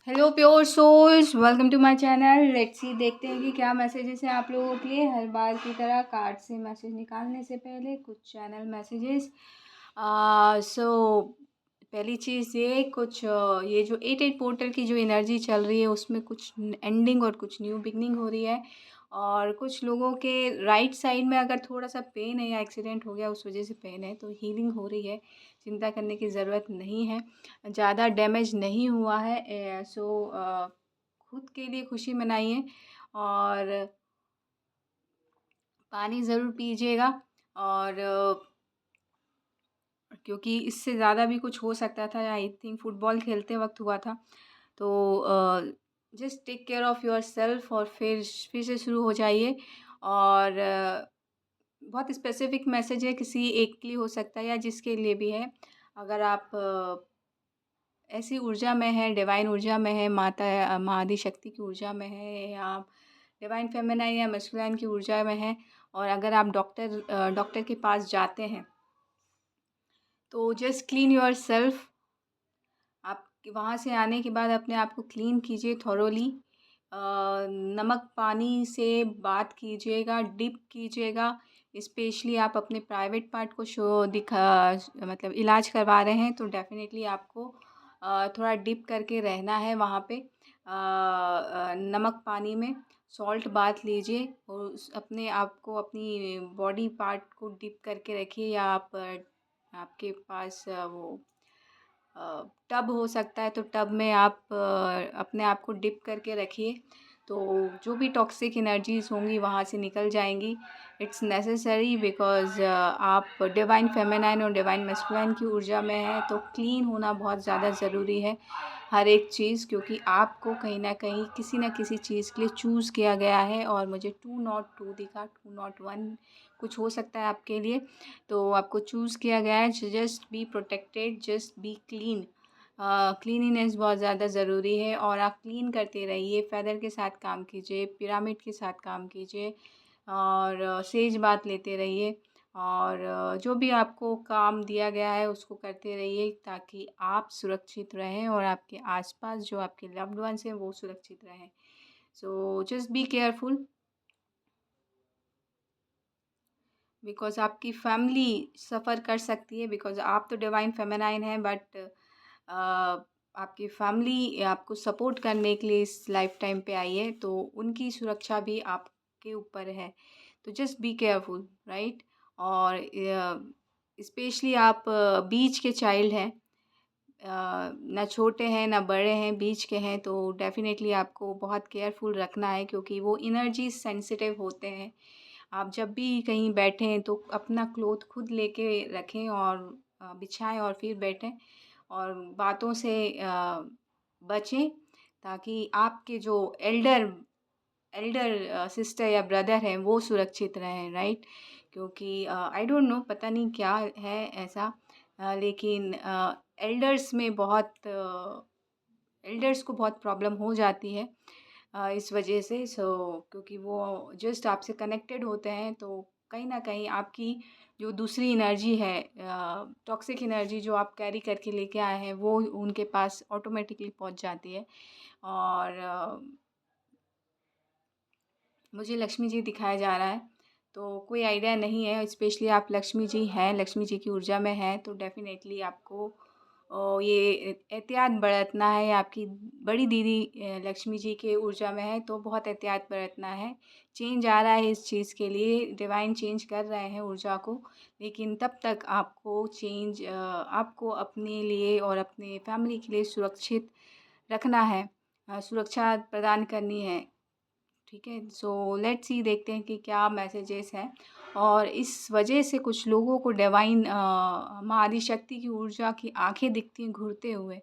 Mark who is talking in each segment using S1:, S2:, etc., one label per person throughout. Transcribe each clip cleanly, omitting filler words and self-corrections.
S1: Hello pure souls, welcome to my channel. Let's see देखते हैं कि क्या मैसेजेस हैं आप लोगों के लिए। हर बार की तरह कार्ड से मैसेज निकालने से पहले कुछ चैनल मैसेजेस। सो पहली चीज़ ये कुछ ये जो 8-8 पोर्टल की जो एनर्जी चल रही है उसमें कुछ एंडिंग और कुछ न्यू बिगनिंग हो रही है। और कुछ लोगों के राइट साइड में अगर थोड़ा सा पेन है या एक्सीडेंट हो गया उस वजह से पेन है तो हीलिंग हो रही है। चिंता करने की ज़रूरत नहीं है, ज़्यादा डैमेज नहीं हुआ है। खुद के लिए खुशी मनाइए और पानी ज़रूर पीजिएगा। और क्योंकि इससे ज़्यादा भी कुछ हो सकता था। आई थिंक फुटबॉल खेलते वक्त हुआ था। तो just take care of yourself और फिर से शुरू हो जाइए। और बहुत स्पेसिफिक मैसेज है, किसी एक के लिए हो सकता है या जिसके लिए भी है। अगर आप ऐसी ऊर्जा में है, डिवाइन ऊर्जा में है, माँ आदि शक्ति की ऊर्जा में है, या आप डिवाइन फेमिनाइन या मैस्कुलाइन की ऊर्जा में है, और अगर आप डॉक्टर के पास जाते हैं तो जस्ट क्लीन योरसेल्फ। आप वहाँ से आने के बाद अपने आप को क्लीन कीजिए थॉरोली। नमक पानी से बात कीजिएगा, डिप कीजिएगा। स्पेशली आप अपने प्राइवेट पार्ट को मतलब इलाज करवा रहे हैं तो डेफिनेटली आपको थोड़ा डिप करके रहना है वहाँ पे। नमक पानी में सॉल्ट बाथ लीजिए और अपने आप को, अपनी बॉडी पार्ट को डिप करके रखिए। या आपके पास वो टब हो सकता है तो टब में आप अपने आप को डिप करके रखिए, तो जो भी टॉक्सिक एनर्जीज़ होंगी वहाँ से निकल जाएंगी। इट्स नेसेसरी बिकॉज़ आप डिवाइन फेमिनाइन और डिवाइन मैस्कुलाइन की ऊर्जा में है तो क्लीन होना बहुत ज़्यादा ज़रूरी है हर एक चीज़। क्योंकि आपको कहीं ना कहीं किसी न किसी चीज़ के लिए चूज़ किया गया है। और मुझे 202 दिखा, 201 कुछ हो सकता है आपके लिए। तो आपको चूज़ किया गया है। Just be protected, just be clean. Cleanliness बहुत ज़्यादा ज़रूरी है और आप क्लीन करते रहिए। फेदर के साथ काम कीजिए, पिरामिड के साथ काम कीजिए और सेज बात लेते रहिए। और जो भी आपको काम दिया गया है उसको करते रहिए ताकि आप सुरक्षित रहें और आपके आसपास जो आपके लव्ड वंस हैं वो सुरक्षित रहें। So just be careful because आपकी फैमिली सफ़र कर सकती है। बिकॉज़ आप तो डिवाइन फेमिनाइन हैं बट आपकी फैमिली आपको सपोर्ट करने के लिए इस लाइफ टाइम पे आई है तो उनकी सुरक्षा भी आपके ऊपर है। तो जस्ट बी केयरफुल, राइट। और स्पेशली आप बीच के चाइल्ड हैं, ना छोटे हैं ना बड़े हैं, बीच के हैं, तो डेफ़िनेटली आपको बहुत केयरफुल रखना है क्योंकि वो एनर्जी सेंसिटिव होते हैं। आप जब भी कहीं बैठें तो अपना क्लॉथ खुद लेके रखें और बिछाएं और फिर बैठें। और बातों से बचें ताकि आपके जो एल्डर एल्डर सिस्टर या ब्रदर हैं वो सुरक्षित रहें, राइट। क्योंकि आई डोंट नो, पता नहीं क्या है ऐसा। लेकिन एल्डर्स में बहुत एल्डर्स को बहुत प्रॉब्लम हो जाती है इस वजह से। क्योंकि वो जस्ट आपसे कनेक्टेड होते हैं तो कहीं ना कहीं आपकी जो दूसरी एनर्जी है, टॉक्सिक एनर्जी जो आप कैरी करके लेके आए हैं वो उनके पास ऑटोमेटिकली पहुंच जाती है। और मुझे लक्ष्मी जी दिखाया जा रहा है तो कोई आइडिया नहीं है। स्पेशली आप लक्ष्मी जी हैं, लक्ष्मी जी की ऊर्जा में हैं तो डेफ़िनेटली आपको ये एहतियात बरतना है। आपकी बड़ी दीदी लक्ष्मी जी के ऊर्जा में है तो बहुत एहतियात बरतना है। चेंज आ रहा है इस चीज़ के लिए, डिवाइन चेंज कर रहे हैं ऊर्जा को। लेकिन तब तक आपको आपको अपने लिए और अपने फैमिली के लिए सुरक्षित रखना है, सुरक्षा प्रदान करनी है। ठीक है, सो लेट्स सी देखते हैं कि क्या मैसेजेस हैं। और इस वजह से कुछ लोगों को डिवाइन माँ आदि शक्ति की ऊर्जा की आंखें दिखती हैं घूरते हुए।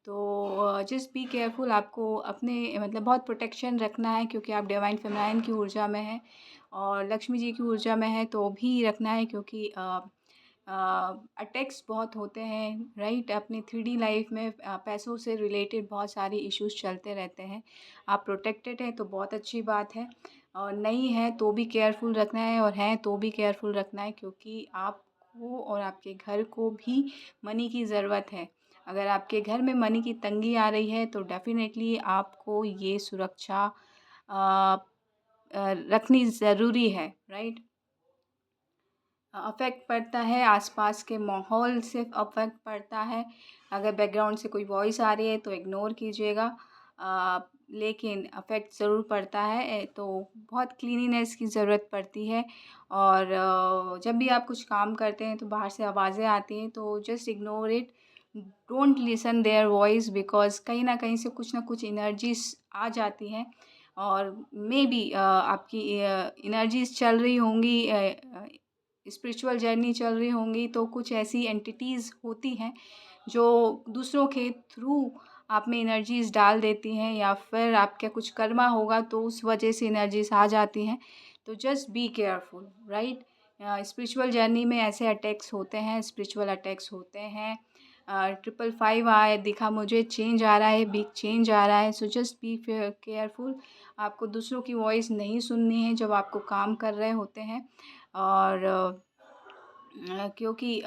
S1: तो जस्ट बी केयरफुल, आपको अपने मतलब बहुत प्रोटेक्शन रखना है क्योंकि आप डिवाइन फेमिनाइन की ऊर्जा में हैं और लक्ष्मी जी की ऊर्जा में है तो भी रखना है। क्योंकि अटैक्स बहुत होते हैं, राइट। अपनी 3D लाइफ में पैसों से रिलेटेड बहुत सारे इश्यूज चलते रहते हैं। आप प्रोटेक्टेड हैं तो बहुत अच्छी बात है, और नहीं है तो भी केयरफुल रखना है, और हैं तो भी केयरफुल रखना है क्योंकि आपको और आपके घर को भी मनी की ज़रूरत है। अगर आपके घर में मनी की तंगी आ रही है तो डेफ़िनेटली आपको ये सुरक्षा अ रखनी ज़रूरी है, राइट? अफ़ेक्ट पड़ता है, आसपास के माहौल से अफ़ेक्ट पड़ता है। अगर बैकग्राउंड से कोई वॉइस आ रही है तो इग्नोर कीजिएगा। लेकिन अफ़ेक्ट ज़रूर पड़ता है। तो बहुत क्लीनिनेस की ज़रूरत पड़ती है। और जब भी आप कुछ काम करते हैं तो बाहर से आवाज़ें आती हैं तो just ignore it. Don't listen their voice, because कहीं न कहीं से कुछ न कुछ एनर्जीज़ आ जाती हैं। और मेबी आपकी एनर्जीज़ चल रही होंगी, स्पिरिचुअल जर्नी चल रही होंगी, तो कुछ ऐसी एंटिटीज़ होती हैं जो दूसरों के थ्रू आप में एनर्जीज़ डाल देती हैं, या फिर आपका कुछ कर्मा होगा तो उस वजह से एनर्जीज़ आ जाती हैं। तो just be careful, right? Spiritual journey में ऐसे अटैक्स होते हैं, स्पिरिचुअल अटैक्स होते हैं। 555 आए दिखा मुझे, चेंज आ रहा है, बिग चेंज आ रहा है। So just be careful. आपको दूसरों की वॉइस नहीं सुननी है जब आपको काम कर रहे होते हैं। और क्योंकि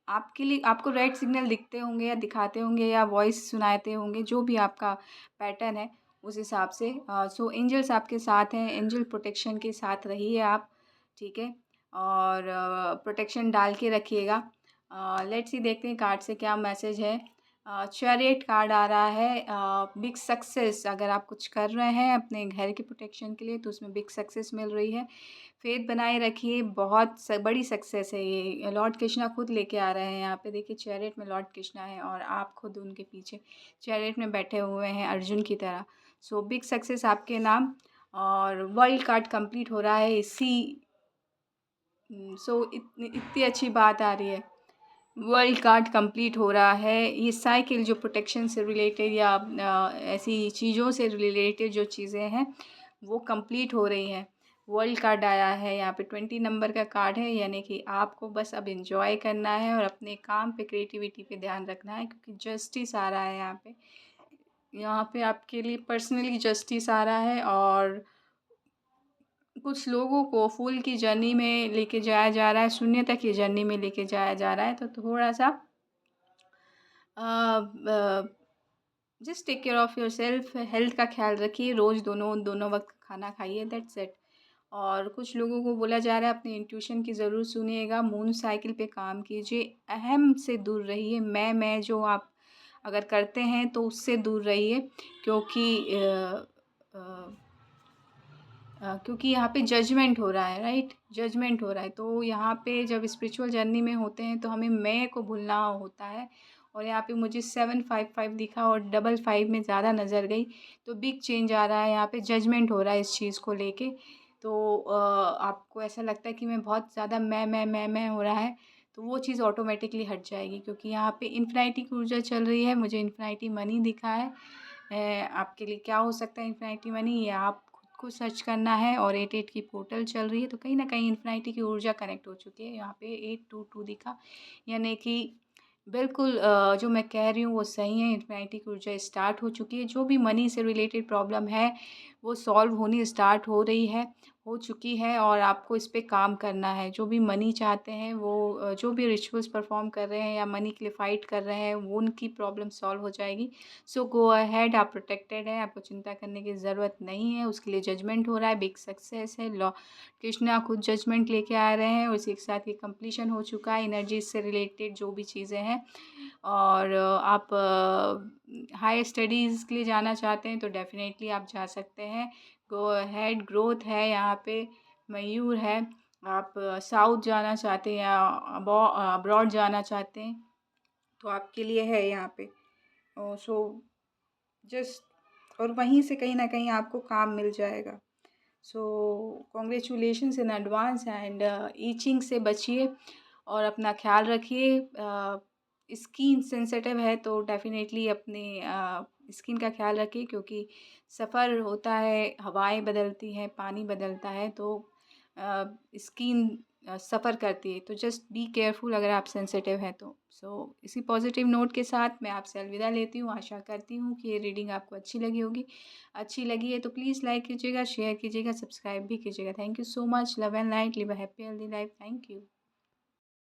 S1: आपके लिए आपको रेड सिग्नल दिखते होंगे या दिखाते होंगे या वॉइस सुनाते होंगे, जो भी आपका पैटर्न है उस हिसाब से। सो एंजल्स आपके साथ हैं, एंजल प्रोटेक्शन के साथ रहिए आप, ठीक है? और प्रोटेक्शन डाल के रखिएगा। लेट्स सी, देखते हैं कार्ड से क्या मैसेज है। चैरियट कार्ड आ रहा है। बिग सक्सेस, अगर आप कुछ कर रहे हैं अपने घर के प्रोटेक्शन के लिए तो उसमें बिग सक्सेस मिल रही है। फेथ बनाए रखिए, बहुत बड़ी सक्सेस है ये। लॉर्ड कृष्णा खुद लेके आ रहे हैं यहाँ पे, देखिए चैरियट में लॉर्ड कृष्णा है और आप खुद उनके पीछे चैरियट में बैठे हुए हैं अर्जुन की तरह। सो बिग सक्सेस आपके नाम। और वर्ल्ड कार्ड कंप्लीट हो रहा है इसी। सो इतनी अच्छी बात आ रही है। वर्ल्ड कार्ड कंप्लीट हो रहा है। ये साइकिल जो प्रोटेक्शन से रिलेटेड या ऐसी चीज़ों से रिलेटेड जो चीज़ें हैं वो कंप्लीट हो रही हैं। वर्ल्ड कार्ड आया है यहाँ पे, 20 नंबर का कार्ड है, यानी कि आपको बस अब एंजॉय करना है और अपने काम पे, क्रिएटिविटी पे ध्यान रखना है, क्योंकि जस्टिस आ रहा है यहाँ पे। यहाँ पे आपके लिए पर्सनली जस्टिस आ रहा है। और कुछ लोगों को फूल की जर्नी में लेके जाया जा रहा है, शून्यता की जर्नी में लेके जाया जा रहा है। तो थोड़ा सा just take care of yourself, health का ख्याल रखिए, रोज़ दोनों दोनों वक्त खाना खाइए, दैट्स इट। और कुछ लोगों को बोला जा रहा है अपने इंट्यूशन की ज़रूर सुनिएगा, मून साइकिल पे काम कीजिए, अहम से दूर रहिए। मैं जो आप अगर करते हैं तो उससे दूर रहिए, क्योंकि अ, क्योंकि यहाँ पे जजमेंट हो रहा है, राइट? जजमेंट हो रहा है। तो यहाँ पे जब स्पिरिचुअल जर्नी में होते हैं तो हमें मैं को भूलना होता है। और यहाँ पे मुझे 755 दिखा और 55 में ज़्यादा नज़र गई। तो बिग चेंज आ रहा है, यहाँ पे जजमेंट हो रहा है इस चीज़ को लेके। तो आपको ऐसा लगता है कि मैं बहुत ज़्यादा मैं हो रहा है, तो वो चीज़ ऑटोमेटिकली हट जाएगी, क्योंकि यहाँ पे इन्फिनिटी की ऊर्जा चल रही है। मुझे इन्फिनिटी मनी दिखा है। आपके लिए क्या हो सकता है इन्फिनिटी मनी, ये आप खुद को सर्च करना है। और 88 की पोर्टल चल रही है, तो कहीं न कहीं इन्फिनिटी की ऊर्जा कनेक्ट हो चुकी है। यहाँ पे 822 दिखा, यानी कि बिल्कुल जो मैं कह रही हूँ वो सही है। इन्फिनिटी की ऊर्जा स्टार्ट हो चुकी है। जो भी मनी से रिलेटेड प्रॉब्लम है वो सॉल्व होनी स्टार्ट हो रही है, हो चुकी है। और आपको इस पे काम करना है। जो भी मनी चाहते हैं वो जो भी रिचुअल्स परफॉर्म कर रहे हैं या मनी के लिए फ़ाइट कर रहे हैं, वो उनकी प्रॉब्लम सॉल्व हो जाएगी। सो गो अहेड, आप प्रोटेक्टेड हैं, आपको चिंता करने की ज़रूरत नहीं है। उसके लिए जजमेंट हो रहा है, बिग सक्सेस है। लॉ कृष्णा खुद जजमेंट लेके आ रहे हैं, उसी के साथ ये कंप्लीशन हो चुका है एनर्जी से रिलेटेड जो भी चीज़ें हैं। और आप हायर स्टडीज़ के लिए जाना चाहते हैं तो डेफ़िनेटली आप जा सकते हैं। गो अहेड, ग्रोथ है यहाँ पे, मयूर है। आप साउथ जाना चाहते हैं या अब्रॉड जाना चाहते हैं तो आपके लिए है यहाँ पे। सो जस्ट, और वहीं से कहीं न कहीं आपको काम मिल जाएगा। सो congratulations in advance. And itching से बचिए और अपना ख्याल रखिए। स्किन सेंसिटिव है तो डेफ़िनेटली अपने स्किन का ख्याल रखिए, क्योंकि सफ़र होता है, हवाएं बदलती हैं, पानी बदलता है, तो स्किन सफ़र करती है। तो जस्ट बी केयरफुल अगर आप सेंसिटिव हैं तो। सो इसी पॉजिटिव नोट के साथ मैं आपसे अलविदा लेती हूँ। आशा करती हूँ कि ये रीडिंग आपको अच्छी लगी होगी। अच्छी लगी है तो प्लीज़ लाइक कीजिएगा, शेयर कीजिएगा, सब्सक्राइब भी कीजिएगा। Thank you so much. Love and light, live a happy healthy life. Thank you.